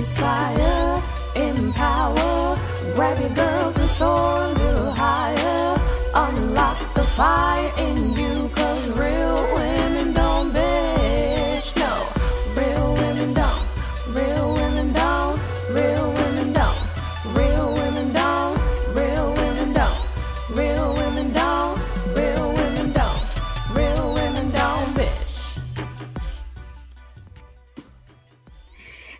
inspire, empower, grab your girls and soar a little higher. Unlock the fire in you, cause real women don't bitch, no. Real women don't, real women don't, real women don't, real women don't, real women don't, real women don't, real women don't, real women don't bitch.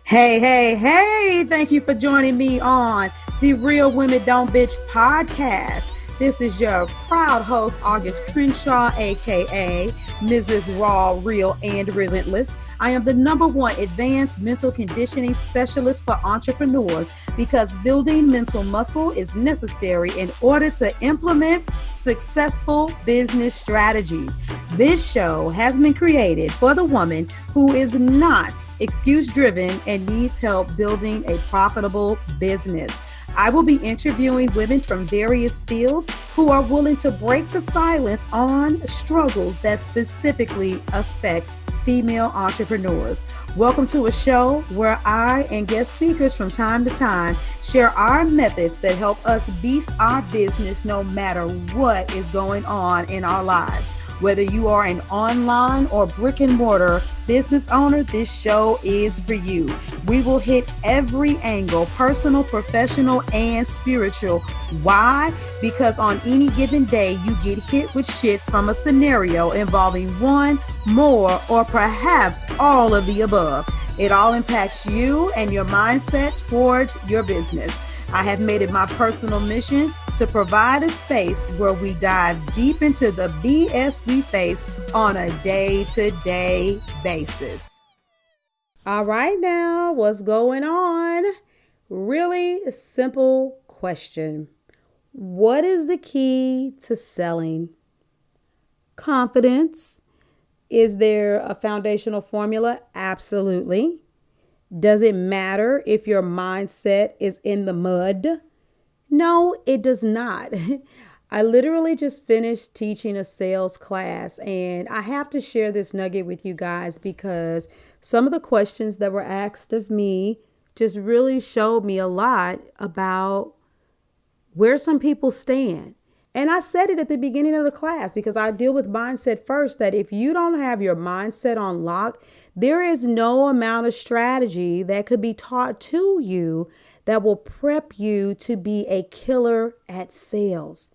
Hey, thank you for joining me on the Real Women Don't Bitch podcast. This is your proud host, August Crenshaw, aka Mrs. Raw, Real, and Relentless. I am the #1 advanced mental conditioning specialist for entrepreneurs because building mental muscle is necessary in order to implement successful business strategies. This show has been created for the woman who is not excuse-driven and needs help building a profitable business. I will be interviewing women from various fields who are willing to break the silence on struggles that specifically affect female entrepreneurs. Welcome to a show where I and guest speakers from time to time share our methods that help us beast our business no matter what is going on in our lives. Whether you are an online or brick and mortar business owner, this show is for you. We will hit every angle, personal, professional, and spiritual. Why? Because on any given day, you get hit with shit from a scenario involving one, more, or perhaps all of the above. It all impacts you and your mindset towards your business. I have made it my personal mission to provide a space where we dive deep into the BS we face on a day-to-day basis. All right now, what's going on? Really simple question. What is the key to selling? Confidence. Is there a foundational formula? Absolutely. Does it matter if your mindset is in the mud? No, it does not. I literally just finished teaching a sales class, and I have to share this nugget with you guys because some of the questions that were asked of me just really showed me a lot about where some people stand. And I said it at the beginning of the class because I deal with mindset first, that if you don't have your mindset on lock, there is no amount of strategy that could be taught to you that will prep you to be a killer at sales.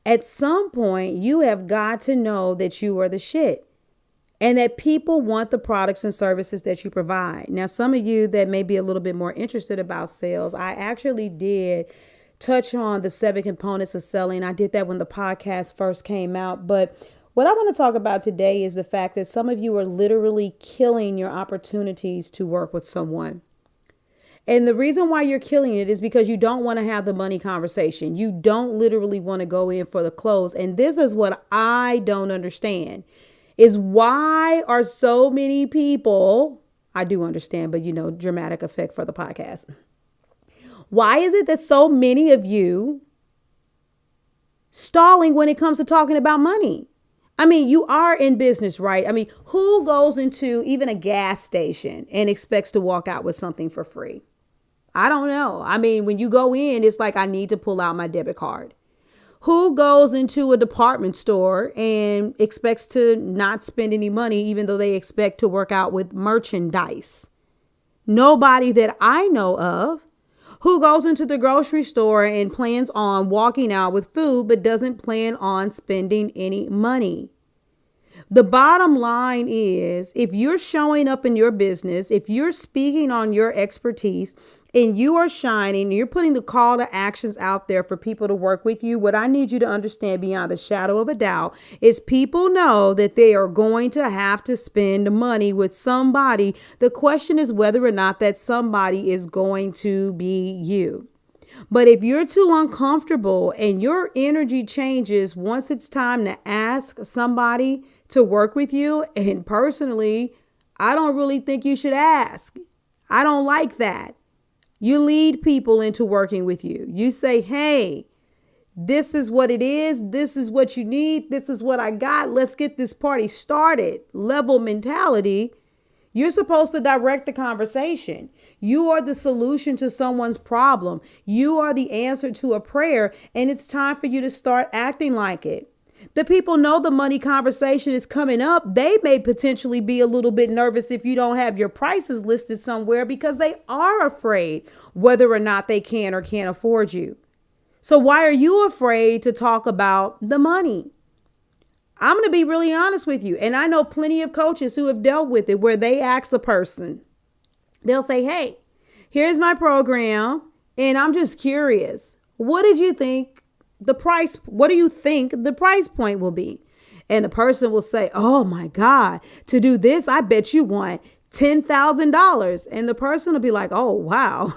At some point, you have got to know that you are the shit and that people want the products and services that you provide. Now, some of you that may be a little bit more interested about sales, I actually did touch on the 7 components of selling. I did that when the podcast first came out. But what I want to talk about today is the fact that some of you are literally killing your opportunities to work with someone. And the reason why you're killing it is because you don't want to have the money conversation. You don't literally want to go in for the close. And this is what I don't understand is why are so many people, I do understand, but dramatic effect for the podcast. Why is it that so many of you stalling when it comes to talking about money? I mean, you are in business, right? I mean, who goes into even a gas station and expects to walk out with something for free? I don't know. I mean, when you go in, it's like, I need to pull out my debit card. Who goes into a department store and expects to not spend any money, even though they expect to work out with merchandise? Nobody that I know of. Who goes into the grocery store and plans on walking out with food, but doesn't plan on spending any money? The bottom line is, if you're showing up in your business, if you're speaking on your expertise and you are shining, you're putting the call to actions out there for people to work with you. What I need you to understand beyond the shadow of a doubt is people know that they are going to have to spend money with somebody. The question is whether or not that somebody is going to be you. But if you're too uncomfortable and your energy changes once it's time to ask somebody to work with you, and personally, I don't really think you should ask. I don't like that. You lead people into working with you. You say, hey, this is what it is. This is what you need. This is what I got. Let's get this party started. Level mentality. You're supposed to direct the conversation. You are the solution to someone's problem. You are the answer to a prayer, and it's time for you to start acting like it. The people know the money conversation is coming up. They may potentially be a little bit nervous if you don't have your prices listed somewhere because they are afraid whether or not they can or can't afford you. So why are you afraid to talk about the money? I'm going to be really honest with you. And I know plenty of coaches who have dealt with it where they ask a person, they'll say, hey, here's my program. And I'm just curious, what do you think the price point will be? And the person will say, oh my God, to do this, I bet you want $10,000. And the person will be like, oh, wow,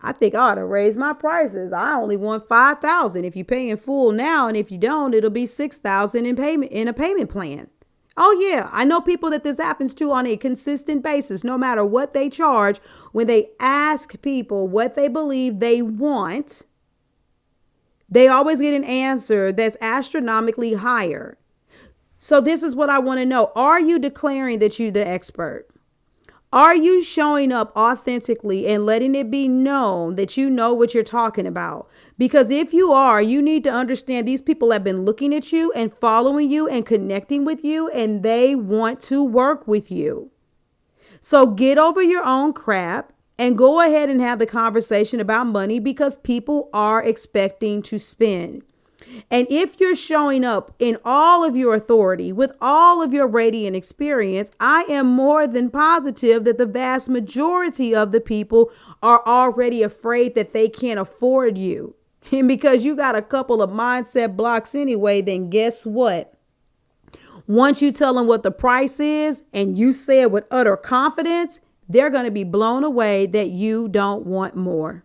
I think I ought to raise my prices. I only want $5,000. If you pay in full now, and if you don't, it'll be $6,000 in a payment plan. Oh yeah, I know people that this happens to on a consistent basis, no matter what they charge. When they ask people what they believe they want, they always get an answer that's astronomically higher. So this is what I want to know. Are you declaring that you're the expert? Are you showing up authentically and letting it be known that you know what you're talking about? Because if you are, you need to understand these people have been looking at you and following you and connecting with you, and they want to work with you. So get over your own crap and go ahead and have the conversation about money, because people are expecting to spend. And if you're showing up in all of your authority, with all of your radiant experience, I am more than positive that the vast majority of the people are already afraid that they can't afford you. And because you got a couple of mindset blocks anyway, then guess what? Once you tell them what the price is and you say it with utter confidence, they're going to be blown away that you don't want more.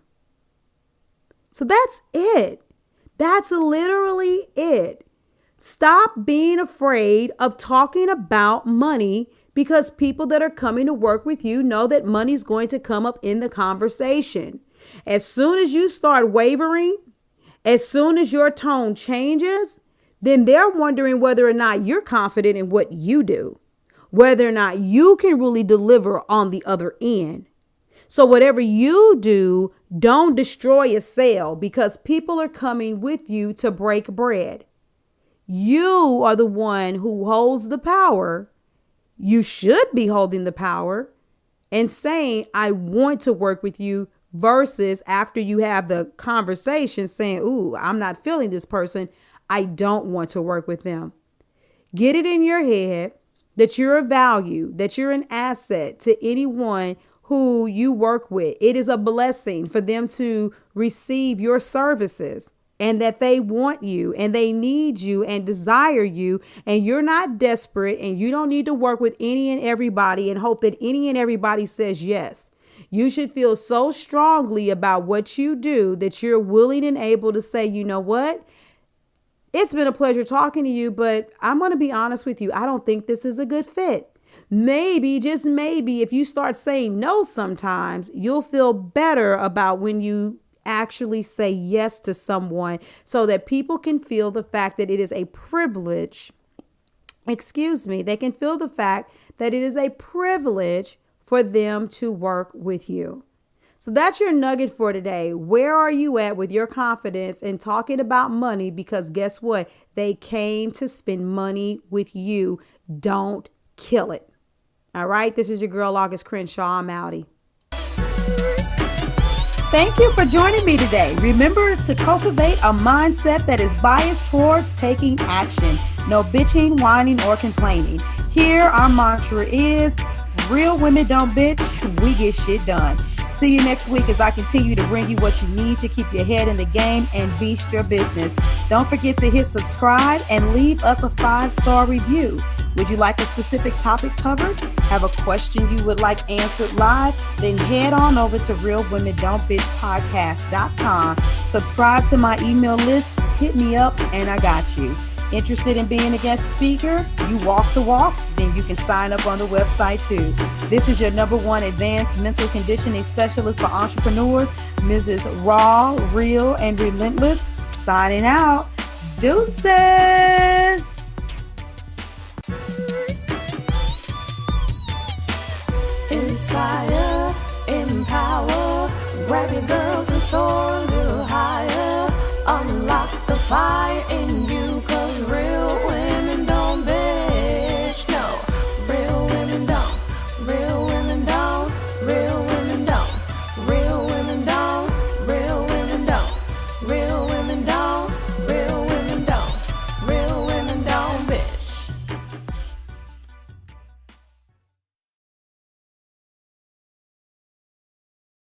So that's it. That's literally it. Stop being afraid of talking about money, because people that are coming to work with you know that money's going to come up in the conversation. As soon as you start wavering, as soon as your tone changes, then they're wondering whether or not you're confident in what you do, whether or not you can really deliver on the other end. So whatever you do, don't destroy a sale, because people are coming with you to break bread. You are the one who holds the power. You should be holding the power and saying, I want to work with you, versus after you have the conversation saying, ooh, I'm not feeling this person. I don't want to work with them. Get it in your head that you're a value, that you're an asset to anyone who you work with. It is a blessing for them to receive your services, and that they want you and they need you and desire you, and you're not desperate, and you don't need to work with any and everybody and hope that any and everybody says yes. You should feel so strongly about what you do that you're willing and able to say, you know what? It's been a pleasure talking to you, but I'm going to be honest with you. I don't think this is a good fit. Maybe, just maybe, if you start saying no sometimes, you'll feel better about when you actually say yes to someone, so that people can feel the fact that it is a privilege. They can feel the fact that it is a privilege for them to work with you. So that's your nugget for today. Where are you at with your confidence in talking about money? Because guess what? They came to spend money with you. Don't kill it. All right. This is your girl, August Crenshaw. I'm outie. Thank you for joining me today. Remember to cultivate a mindset that is biased towards taking action. No bitching, whining, or complaining. Here, our mantra is, real women don't bitch, we get shit done. See you next week as I continue to bring you what you need to keep your head in the game and beast your business. Don't forget to hit subscribe and leave us a 5-star review. Would you like a specific topic covered? Have a question you would like answered live? Then head on over to realwomendon'tbitchpodcast.com. Subscribe to my email list, hit me up, and I got you. Interested in being a guest speaker? You walk the walk? Then you can sign up on the website too. This is your #1 advanced mental conditioning specialist for entrepreneurs, Mrs. Raw, Real, and Relentless. Signing out. Deuces. inspire, empower. Grab your girls and soar a little higher. Unlock the fire in you.